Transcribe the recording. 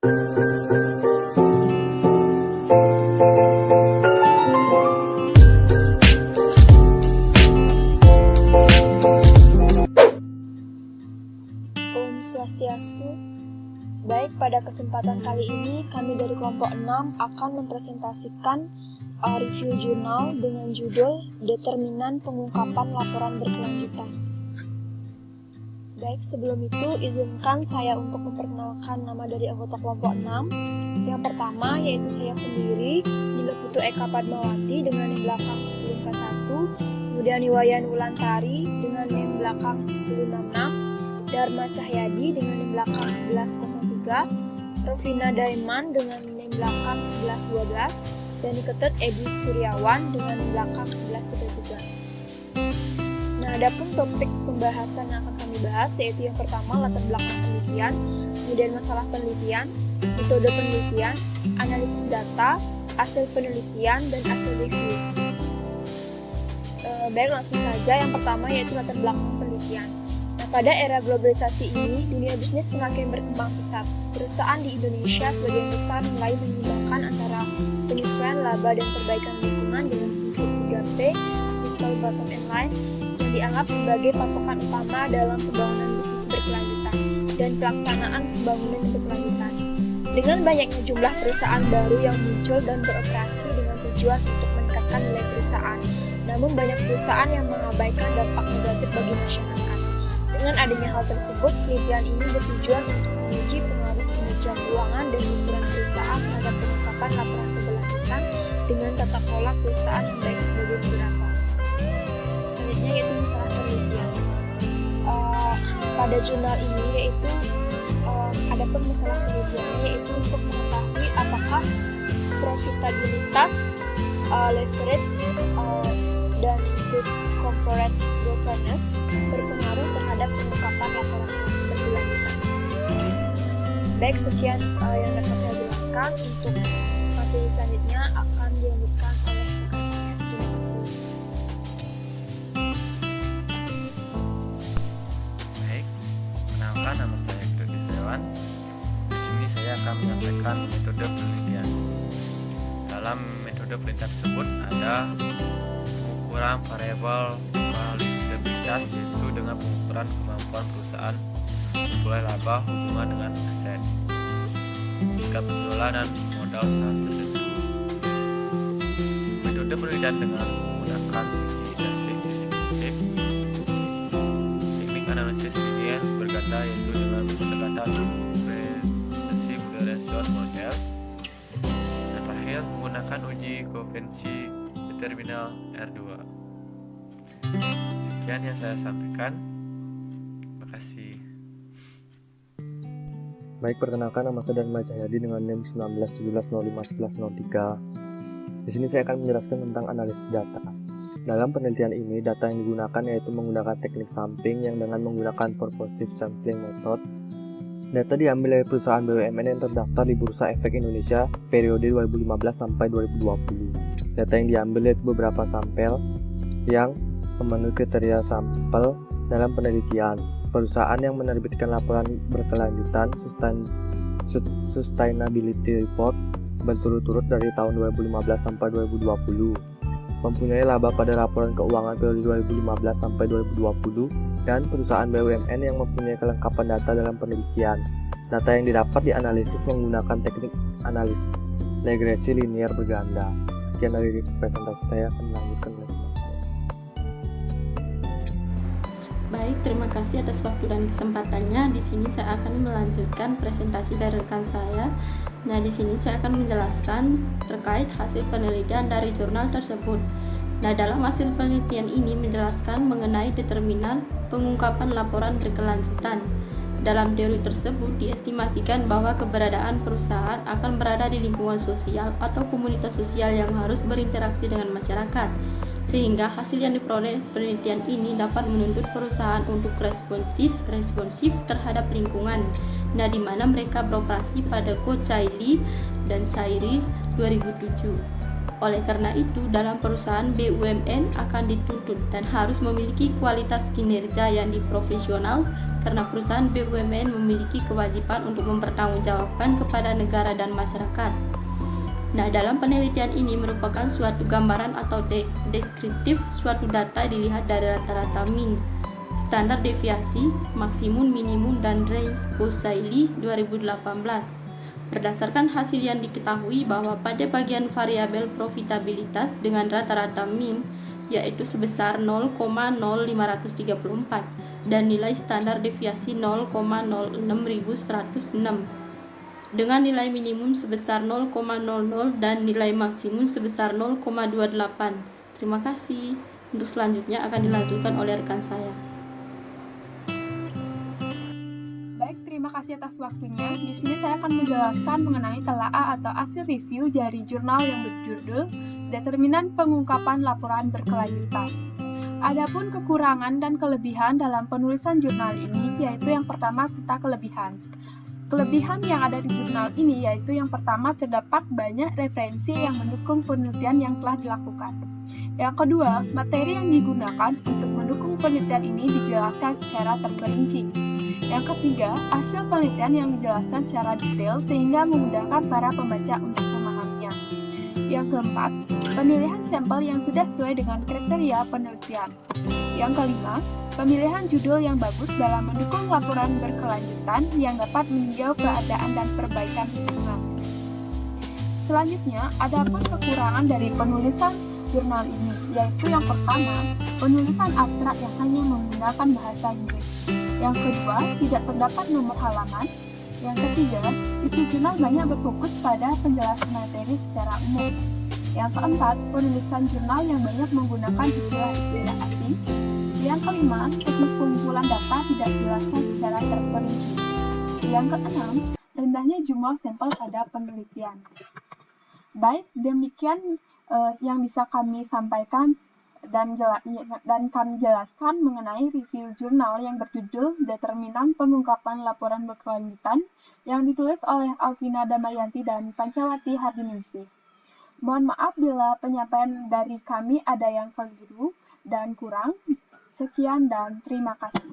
Om Swastiastu. Baik, pada kesempatan kali ini kami dari kelompok 6 akan mempresentasikan review jurnal dengan judul Determinan Pengungkapan Laporan Berkelanjutan. Baik, sebelum itu izinkan saya untuk memperkenalkan nama dari anggota kelompok 6. Yang pertama yaitu saya sendiri, Niloputu Eka Padmawati dengan NIM belakang 1041, kemudian Iwayan Wulantari dengan NIM belakang 1066, Dharma Cahyadi dengan NIM belakang 1103, Rovina Daiman dengan NIM belakang 1112, dan Ketut Edi Suryawan dengan NIM belakang 1133. Nah, adapun topik pembahasan yang akan kami bahas yaitu yang pertama latar belakang penelitian, kemudian masalah penelitian, metode penelitian, analisis data, hasil penelitian, dan hasil review. Baik, langsung saja. Yang pertama yaitu latar belakang penelitian. Nah, pada era globalisasi ini, dunia bisnis semakin berkembang pesat. Perusahaan di Indonesia sebagian besar mulai menyeimbangkan antara penyesuaian laba dan perbaikan lingkungan dengan prinsip 3P, Triple Bottom Line, yang dianggap sebagai patokan utama dalam pembangunan bisnis berkelanjutan dan pelaksanaan pembangunan berkelanjutan. Dengan banyaknya jumlah perusahaan baru yang muncul dan beroperasi dengan tujuan untuk meningkatkan nilai perusahaan, namun banyak perusahaan yang mengabaikan dampak negatif bagi masyarakat. Dengan adanya hal tersebut, penelitian ini bertujuan untuk menguji pengaruh kinerja keuangan dan ukuran perusahaan terhadap pengungkapan laporan keberlanjutan dengan tata kelola perusahaan yang baik sebagai moderator. Selanjutnya yaitu masalah penelitian. Pada jurnal ini yaitu ada masalah penelitiannya yaitu untuk mengetahui apakah profitabilitas, leverage, dan good corporate governance berpengaruh terhadap pengungkapan laporan berkelanjutan. Baik, sekian yang dapat saya jelaskan. Untuk materi selanjutnya akan dilanjutkan oleh rekan saya. Terima kasih. Baik, kenalkan nama saya Ketut Edi Suryawan. Di sini saya akan menyampaikan metode penelitian. Dalam metode penelitian tersebut ada pengukuran variabel profitabilitas, yaitu dengan pengukuran kemampuan perusahaan memperoleh laba hubungan dengan aset, tingkat penjualan dan modal secara tertentu. Metode penelitian dengan menggunakan uji testing deskriptif. Teknik analisis linier berganda yaitu dengan pendekatan presentasi regression model. Dan terakhir menggunakan uji koefiensi determinal R2. Sekian yang saya sampaikan. Terima kasih. Baik, perkenalkan nama saya Dharma Cahyadi dengan NIM 1917051103. Di sini saya akan menjelaskan tentang analisis data. Dalam penelitian ini, data yang digunakan yaitu menggunakan teknik sampling yang dengan menggunakan purposive sampling method. Data diambil dari perusahaan BUMN yang terdaftar di Bursa Efek Indonesia periode 2015 sampai 2020. Data yang diambil yaitu beberapa sampel yang memenuhi kriteria sampel dalam penelitian. Perusahaan yang menerbitkan laporan berkelanjutan Sustainability Report berturut-turut dari tahun 2015 sampai 2020, mempunyai laba pada laporan keuangan periode 2015 sampai 2020, dan perusahaan BUMN yang mempunyai kelengkapan data dalam penelitian. Data yang didapat dianalisis menggunakan teknik analisis regresi linier berganda. Sekian dari presentasi saya, akan melanjutkan oleh teman saya. Baik, terima kasih atas waktu dan kesempatannya. Di sini saya akan melanjutkan presentasi dari rekan saya. Nah, di sini saya akan menjelaskan terkait hasil penelitian dari jurnal tersebut. Nah, dalam hasil penelitian ini menjelaskan mengenai determinan pengungkapan laporan berkelanjutan. Dalam teori tersebut diestimasikan bahwa keberadaan perusahaan akan berada di lingkungan sosial atau komunitas sosial yang harus berinteraksi dengan masyarakat, sehingga hasil yang diperoleh penelitian ini dapat menuntut perusahaan untuk responsif terhadap lingkungan. Nah, di mana mereka beroperasi pada Ko Chai Lee dan Sairi 2007. Oleh karena itu, dalam perusahaan BUMN akan dituntut dan harus memiliki kualitas kinerja yang profesional karena perusahaan BUMN memiliki kewajiban untuk mempertanggungjawabkan kepada negara dan masyarakat. Nah, dalam penelitian ini merupakan suatu gambaran atau deskriptif suatu data dilihat dari rata-rata min, standar deviasi, maksimum, minimum, dan range Gauss-Seiley 2018. Berdasarkan hasil yang diketahui bahwa pada bagian variabel profitabilitas dengan rata-rata min yaitu sebesar 0,0534 dan nilai standar deviasi 0,06106 dengan nilai minimum sebesar 0,00 dan nilai maksimum sebesar 0,28. Terima kasih. Untuk selanjutnya akan dilanjutkan oleh rekan saya. Baik, terima kasih atas waktunya. Di sini saya akan menjelaskan mengenai telaah atau hasil review dari jurnal yang berjudul Determinan Pengungkapan Laporan Berkelanjutan. Adapun kekurangan dan kelebihan dalam penulisan jurnal ini, yaitu yang pertama tentang kelebihan. Kelebihan yang ada di jurnal ini yaitu yang pertama terdapat banyak referensi yang mendukung penelitian yang telah dilakukan. Yang kedua, materi yang digunakan untuk mendukung penelitian ini dijelaskan secara terperinci. Yang ketiga, hasil penelitian yang dijelaskan secara detail sehingga memudahkan para pembaca untuk memahaminya. Yang keempat, pemilihan sampel yang sudah sesuai dengan kriteria penelitian. Yang kelima, pemilihan judul yang bagus dalam mendukung laporan berkelanjutan yang dapat meninjau keadaan dan perbaikan lingkungan. Selanjutnya, ada pun kekurangan dari penulisan jurnal ini, yaitu yang pertama, penulisan abstrak yang hanya menggunakan bahasa Inggris. Yang kedua, tidak terdapat nomor halaman. Yang ketiga, isi jurnal banyak berfokus pada penjelasan materi secara umum. Yang keempat, penulisan jurnal yang banyak menggunakan istilah-istilah asing. Yang kelima, teknik pengumpulan data tidak dijelaskan secara terperinci. Yang keenam, rendahnya jumlah sampel pada penelitian. Baik, demikian yang bisa kami sampaikan dan kami jelaskan mengenai review jurnal yang berjudul Determinan Pengungkapan Laporan Berkelanjutan yang ditulis oleh Alvina Damayanti dan Pancawati Hardiningsih. Mohon maaf bila penyampaian dari kami ada yang keliru dan kurang. Sekian dan terima kasih.